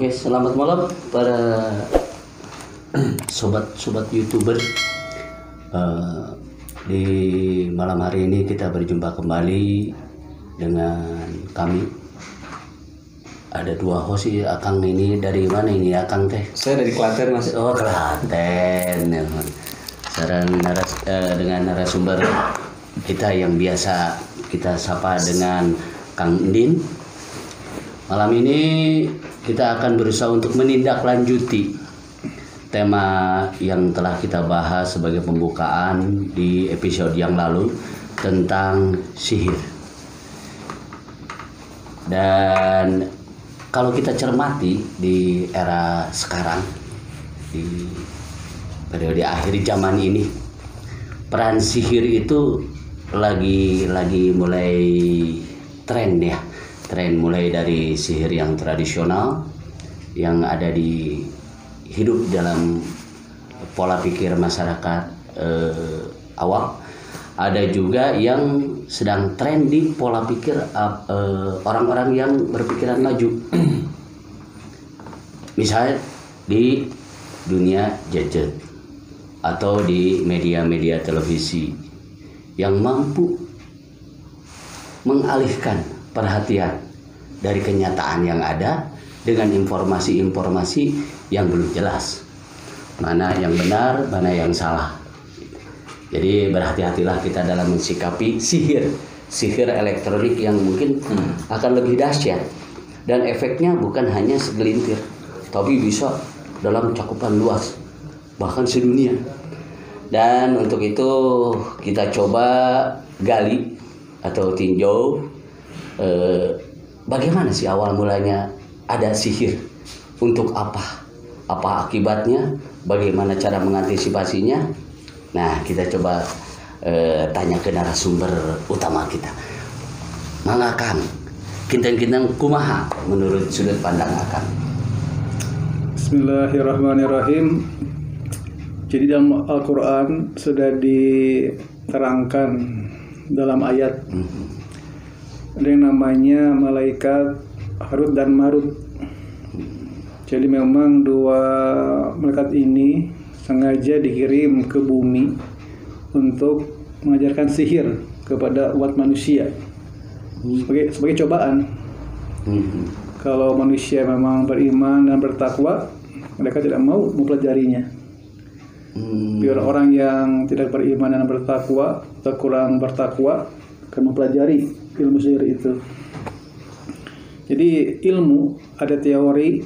Oke, selamat malam para sobat-sobat YouTuber. Di malam hari ini kita berjumpa kembali dengan kami. Ada dua host sih, Akang ini dari mana ini Akang teh? Saya dari Klaten, Mas. Oh, Klaten. Ya, dengan narasumber kita yang biasa kita sapa dengan Kang Ndin. Malam ini kita akan berusaha untuk menindaklanjuti tema yang telah kita bahas sebagai pembukaan di episode yang lalu tentang sihir. Dan kalau kita cermati di era sekarang, di periode akhir zaman ini, peran sihir itu lagi mulai tren ya. Tren mulai dari sihir yang tradisional yang ada di hidup dalam pola pikir masyarakat awam, ada juga yang sedang tren di pola pikir orang-orang yang berpikiran maju. Misalnya di dunia gadget atau di media-media televisi yang mampu mengalihkan perhatian dari kenyataan yang ada dengan informasi-informasi yang belum jelas, mana yang benar, mana yang salah. Jadi berhati-hatilah kita dalam mensikapi sihir elektronik yang mungkin akan lebih dahsyat dan efeknya bukan hanya segelintir, tapi bisa dalam cakupan luas, bahkan sedunia. Dan untuk itu kita coba gali atau tinjau bagaimana sih awal mulanya ada sihir, untuk apa akibatnya, bagaimana cara mengantisipasinya. Nah, kita coba tanya ke narasumber utama kita. Mang Akang, kinten-kinten kumaha menurut sudut pandang Akang? Bismillahirrahmanirrahim. Jadi dalam Al-Quran sudah diterangkan dalam ayat ada yang namanya malaikat Harut dan Marut. Jadi memang dua malaikat ini sengaja dikirim ke bumi untuk mengajarkan sihir kepada umat manusia sebagai cobaan. Kalau manusia memang beriman dan bertakwa, mereka tidak mau mempelajarinya. Biar orang yang tidak beriman dan bertakwa atau kurang bertakwa akan mempelajari ilmu sihir itu. Jadi ilmu ada teori,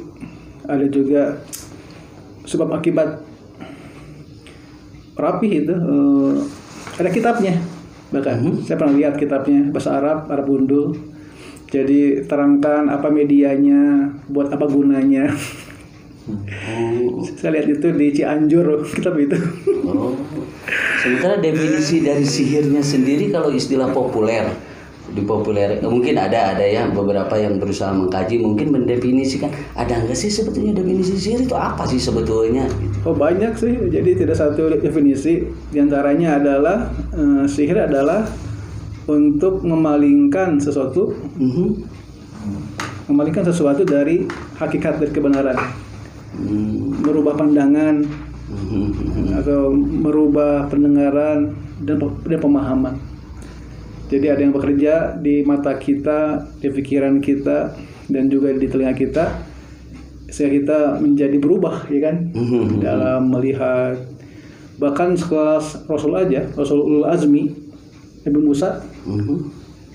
ada juga sebab akibat. Rapih itu ada kitabnya. Bahkan saya pernah lihat kitabnya bahasa Arab Gundul. Jadi terangkan apa medianya, buat apa gunanya. Saya lihat itu di Cianjur kitab itu. Sementara definisi dari sihirnya sendiri kalau istilah populer mungkin ada ya beberapa yang berusaha mengkaji, mungkin mendefinisikan ada nggak sih sebetulnya definisi sihir itu apa sih sebetulnya? Oh, banyak sih, jadi tidak satu definisi. Di antaranya adalah sihir adalah untuk memalingkan sesuatu, memalingkan sesuatu dari hakikat, dari kebenaran, merubah pandangan atau merubah pendengaran dan pemahaman. Jadi ada yang bekerja di mata kita, di pikiran kita, dan juga di telinga kita, sehingga kita menjadi berubah, ya kan? Dalam melihat, bahkan sekelas Rasul aja, Rasul Ulul Azmi, Nabi Musa,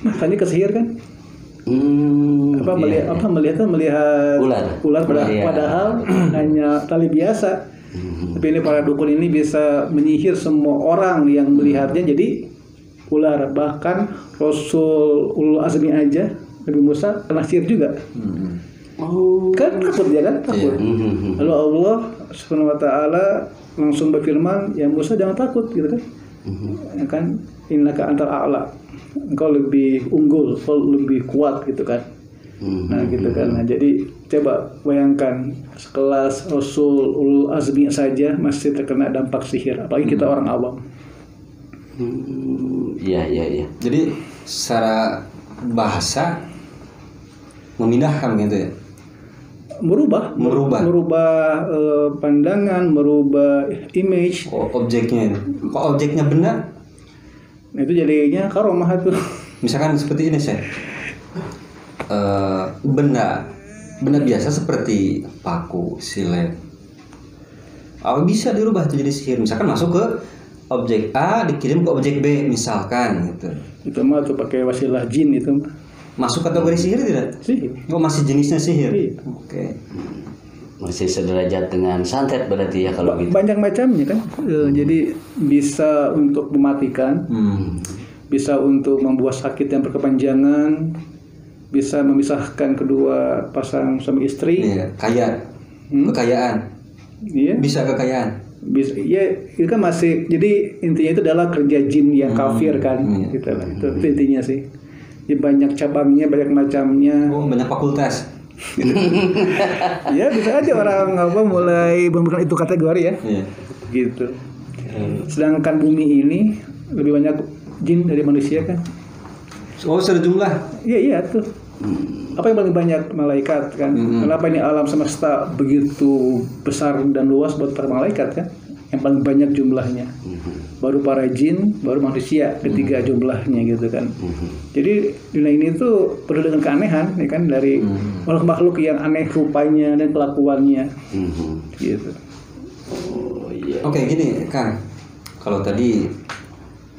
matanya kesihir kan? Melihat ular padahal hanya tali biasa. Tapi ini para dukun ini bisa menyihir semua orang yang melihatnya jadi ular. Bahkan Rasul Ulul Azmi aja, Nabi Musa, kena sihir juga. Kan takut dia kan? Takut. Lalu Allah Subhanahu wa ta'ala langsung berfirman, ya Musa jangan takut gitu kan. Ya kan, innaka antal a'la, engkau lebih unggul, engkau lebih kuat gitu kan. Nah gitu kan. Nah, jadi coba bayangkan sekelas Rasul Ulul Azmi saja masih terkena dampak sihir, apalagi kita orang awam. Iya. Jadi secara bahasa memindahkan gitu ya. merubah pandangan, merubah image. Objeknya itu. Kok objeknya benar? Nah, itu jadinya karomah tuh. Misalkan seperti ini saya. Benda biasa seperti paku, silet. Apa bisa dirubah itu jadi sihir? Misalkan masuk ke objek A dikirim ke objek B misalkan gitu. Itu mah tuh pakai wasilah jin itu. Masuk kategori sihir tidak? Sihir. Oh, masih jenisnya sihir. Iya. Oke. Masih sederajat dengan santet berarti ya kalau gitu. Banyak macamnya kan. Jadi bisa untuk mematikan, bisa untuk membuat sakit yang berkepanjangan, bisa memisahkan kedua pasang suami istri. Iya, kaya. Kekayaan. Iya. Bisa kekayaan. Bisa, ya itu kan masih, jadi intinya itu adalah kerja jin yang kafir kan, gitu lah. Itu intinya sih. Ya, banyak cabangnya, banyak macamnya. Oh, banyak fakultas. Ya bisa aja orang mulai memberikan itu kategori ya. Iya. Gitu. Sedangkan bumi ini lebih banyak jin dari manusia kan. Oh, sejumlah. Iya tuh. Apa yang paling banyak? Malaikat kan. Kenapa ini alam semesta begitu besar dan luas buat para malaikat kan? Yang paling banyak jumlahnya. Baru para jin, baru manusia ketiga jumlahnya gitu kan. Jadi dunia ini tuh penuh dengan keanehan ya kan, dari makhluk-makhluk yang aneh rupanya dan kelakuannya. Gitu. Oke, gini Kang. Kalau tadi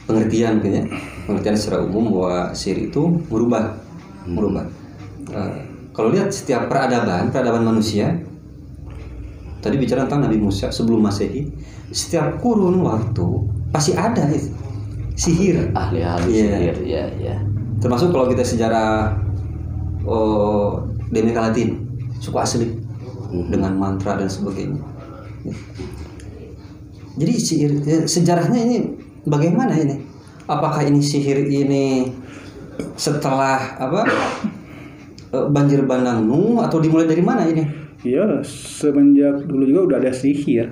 pengertian secara umum bahwa sihir itu merubah. Kalau lihat setiap peradaban manusia, tadi bicara tentang Nabi Musa sebelum Masehi, setiap kurun waktu pasti ada itu sihir, ahli-ahli sihir, ya. Termasuk kalau kita sejarah Demeka Latin, suku asli dengan mantra dan sebagainya. Jadi sihir, sejarahnya ini bagaimana ini? Apakah ini sihir ini setelah banjir bandang Nuh atau dimulai dari mana ini? Iya, semenjak dulu juga udah ada sihir.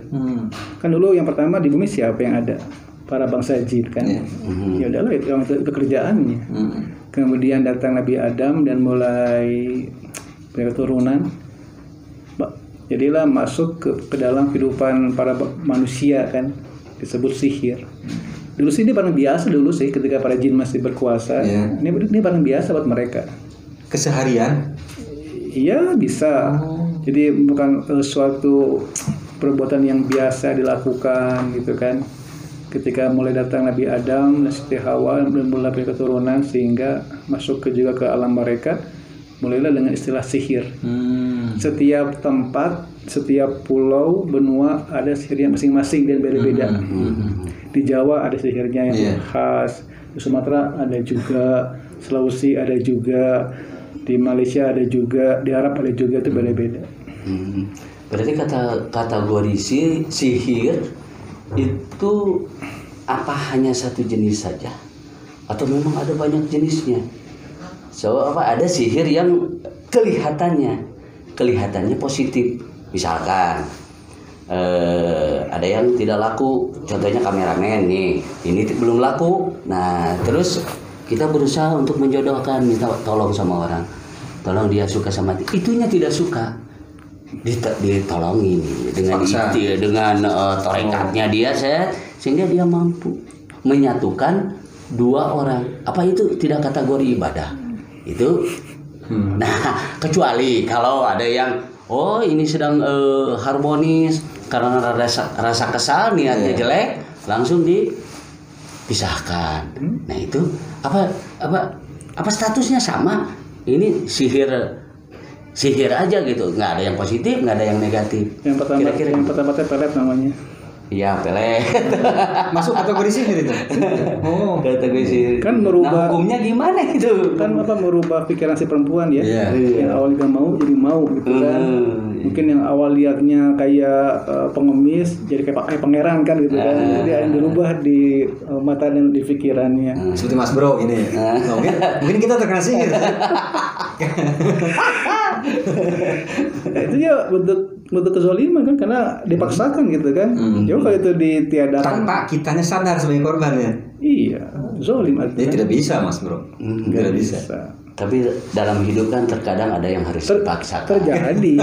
Kan dulu yang pertama di bumi siapa yang ada? Para bangsa jin kan. Ya udahlah itu kerjaannya. Kemudian datang Nabi Adam dan mulai berketurunan. Jadilah masuk ke dalam kehidupan para manusia kan, disebut sihir. Dulu sih ini barang biasa dulu sih ketika para jin masih berkuasa. Ini barang biasa buat mereka. Keseharian? Iya bisa. Jadi bukan suatu perbuatan yang biasa dilakukan gitu kan. Ketika mulai datang Nabi Adam dan Siti Hawa dan mulai keturunan sehingga masuk juga ke alam mereka, mulailah dengan istilah sihir. Setiap tempat, setiap pulau, benua ada sihirnya masing-masing dan beda-beda. Di Jawa ada sihirnya yang khas, di Sumatera ada juga, Sulawesi ada juga, di Malaysia ada juga, di Arab ada juga, itu beda-beda. Berarti kategori sihir itu apa hanya satu jenis saja atau memang ada banyak jenisnya? Ada sihir yang kelihatannya positif, misalkan ada yang tidak laku, contohnya kameramen nih, ini belum laku. Nah terus kita berusaha untuk menjodohkan, minta tolong sama orang, tolong dia suka sama itunya tidak suka, ditolongin dengan torekatnya dia sehingga dia mampu menyatukan dua orang. Apa itu tidak kategori ibadah itu? Nah kecuali kalau ada yang ini sedang harmonis karena rasa kesal, niatnya jelek, langsung dipisahkan. Nah itu apa statusnya sama? Ini sihir aja gitu, nggak ada yang positif, nggak ada yang negatif. Yang pertama pelet namanya. Iya, pelet. Masuk kategori sihir itu. Kategori sihir. Kan merubah. Nah, hukumnya gimana itu? Kan merubah pikiran si perempuan ya. Yang awalnya gak mau jadi mau gitu kan. Mungkin yang awal liatnya kayak pengemis jadi kayak pangeran kan gitu kan. Jadi ada yang dirubah di mata dan di pikirannya. Seperti Mas Bro ini. Mungkin kita terkena sihir. Nah, itu ya bentuk kezaliman kan, karena dipaksakan gitu kan. Coba kalau itu ditiadakan tanpa kitanya sadar sebagai korban ya. Iya, zalim artinya. Tidak bisa Mas Bro. Tidak bisa. Tapi dalam hidup kan terkadang ada yang harus dipaksakan. Terjadi.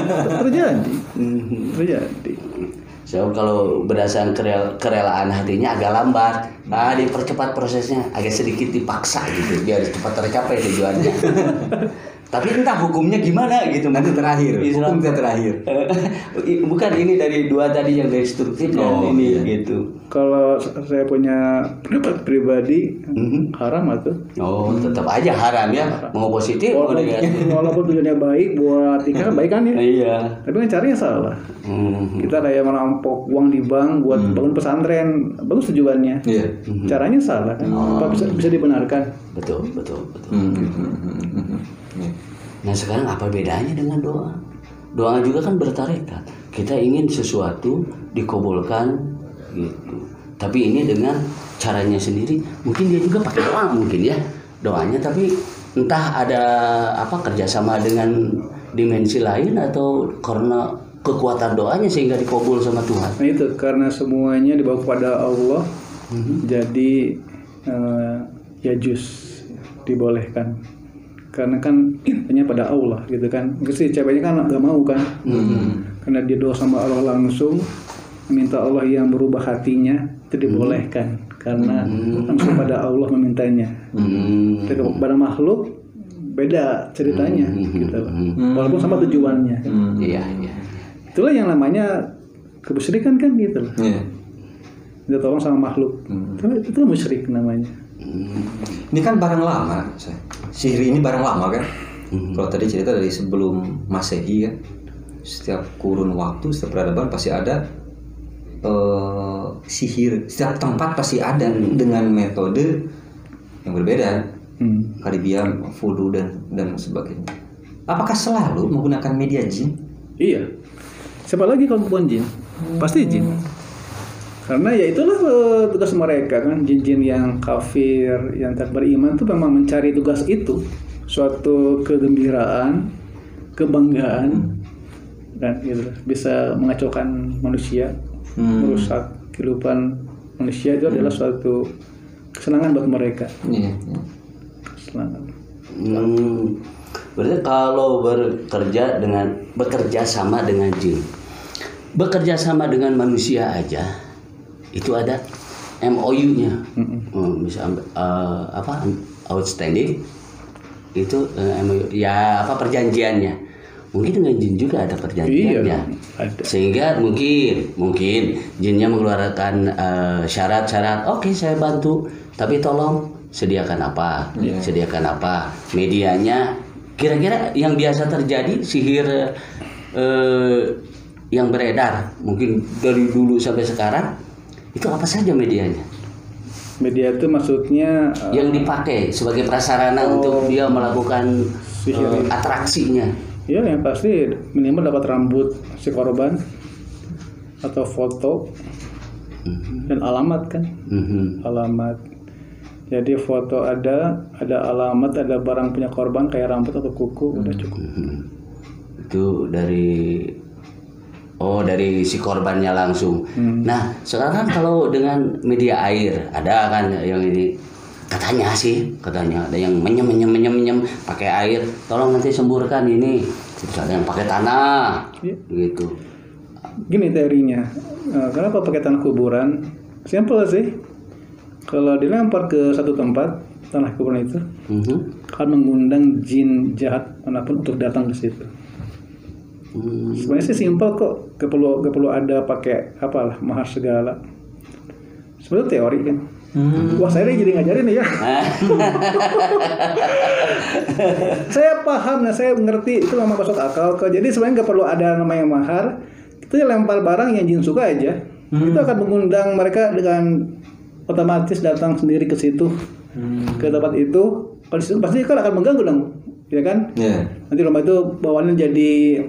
So, kalau berdasarkan kerelaan hatinya agak lambat, dipercepat prosesnya, agak sedikit dipaksa gitu biar cepat tercapai tujuannya. Tapi entah hukumnya gimana gitu. Nanti terakhir. Hukum terakhir. Bukan ini dari dua tadi yang destruktif dan ini gitu. Kalau saya punya pendapat pribadi, haram atau? Tetap aja haram ya. Mau positif mau negatif. Walaupun tujuannya baik buat ikan baik kan ya. Iya. Tapi kan caranya salah. Kita kayak merampok uang di bank buat bangun pesantren, bagus tujuannya. Iya. Caranya salah kan. Apa bisa dibenarkan? Betul. Nah sekarang apa bedanya dengan doa? Doa juga kan bertarekat. Kita ingin sesuatu dikabulkan gitu. Tapi ini dengan caranya sendiri. Mungkin dia juga pakai doa mungkin ya doanya. Tapi entah ada kerjasama dengan dimensi lain atau karena kekuatan doanya sehingga dikabul sama Tuhan. Nah itu karena semuanya dibawa kepada Allah. Jadi ya dibolehkan. Karena kan hanya pada Allah gitu kan. Si ceweknya kan nggak mau kan. Karena dia doa sama Allah langsung, minta Allah yang berubah hatinya, itu dibolehkan. Karena langsung pada Allah memintanya. Kepada makhluk beda ceritanya gitu. Walaupun sama tujuannya. Iya. Itulah yang namanya kemusyrikan kan gitu loh. Minta tolong sama makhluk. Itu musyrik namanya. Ini kan barang lama, sihir ini barang lama kan. Kalau tadi cerita dari sebelum Masehi kan, setiap kurun waktu, setiap peradaban pasti ada sihir. Setiap tempat pasti ada dengan metode yang berbeda. Karibian, voodoo dan sebagainya. Apakah selalu menggunakan media jin? Iya. Siapa lagi kalau bukan jin? Pasti jin. Karena ya itulah tugas mereka kan, jin-jin yang kafir, yang tak beriman itu memang mencari tugas itu, suatu kegembiraan, kebanggaan, dan gitu bisa mengacaukan manusia, merusak kehidupan manusia. Itu adalah suatu kesenangan buat mereka. Kesenangan. Berarti kalau bekerja sama dengan jin, bekerja sama dengan manusia aja. Itu ada MOU-nya, bisa outstanding itu MOU, ya perjanjiannya. Mungkin dengan jin juga ada perjanjiannya. Ada. Sehingga mungkin jinnya mengeluarkan syarat-syarat. Oke, saya bantu, tapi tolong sediakan apa, medianya. Kira-kira yang biasa terjadi sihir yang beredar mungkin dari dulu sampai sekarang. Itu apa saja medianya? Media itu maksudnya yang dipakai sebagai prasarana untuk dia melakukan atraksinya. Ya, yang pasti minimal dapat rambut si korban atau foto dan alamat kan. Alamat. Jadi foto ada alamat, ada barang punya korban kayak rambut atau kuku, udah cukup. Itu dari si korbannya langsung. Nah, sekarang kan kalau dengan media air ada kan yang ini katanya ada yang menyem pakai air, tolong nanti semburkan ini. Ada yang pakai tanah, gitu. Gini teorinya, kenapa pakai tanah kuburan? Simpel sih. Kalau dilempar ke satu tempat tanah kuburan itu, akan mengundang jin jahat manapun untuk datang ke situ. Sebenarnya sih simpel kok, gak perlu ada pakai mahar segala. Sebenarnya teori kan. Wah, saya jadi ngajarin nih ya. Saya paham, saya mengerti itu memang masuk akal kok. Jadi sebenarnya gak perlu ada namanya mahar. Kita lempar barang yang jin suka aja. Itu akan mengundang mereka dengan otomatis datang sendiri ke situ, ke tempat itu. Kalau situ pasti kan akan mengganggu dong, ya kan? Nanti rumah itu bawaannya jadi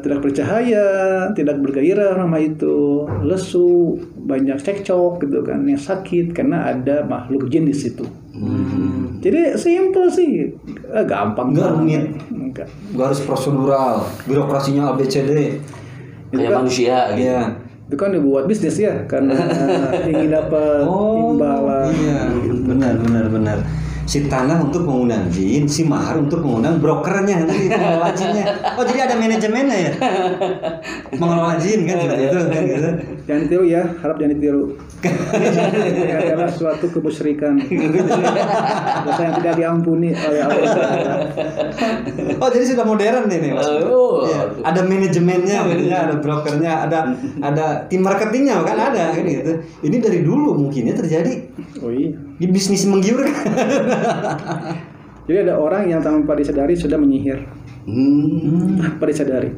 tidak bercahaya, tidak bergairah, rumah itu lesu, banyak cekcok gitu kan, yang sakit karena ada makhluk jin di situ. Jadi simple sih, gampang. Nggak rumit, nggak harus prosedural, birokrasinya ABCD. Kayak manusia gitu. Iya. Itu kan dibuat bisnis ya, karena ingin dapat imbalan. Iya, benar. si tanah untuk mengundang jin, si mahar untuk mengundang brokernya nanti mengelola jinnya. Oh jadi ada manajemennya ya, mengelola jin kan seperti itu kan gitu. Jangan ditiru ya, harap jangan ditiru. Ini adalah suatu kemusyrikan, dosa yang tidak diampuni oleh Allah. Oh jadi sudah modern ini Mas. Ya, ada manajemennya, ada brokernya, ada tim marketingnya kan ada kan gitu. Ini dari dulu mungkin ya terjadi. Oh iya. Di bisnis menggiurkan. Jadi ada orang yang tanpa disadari sudah menyihir. Tanpa disadari.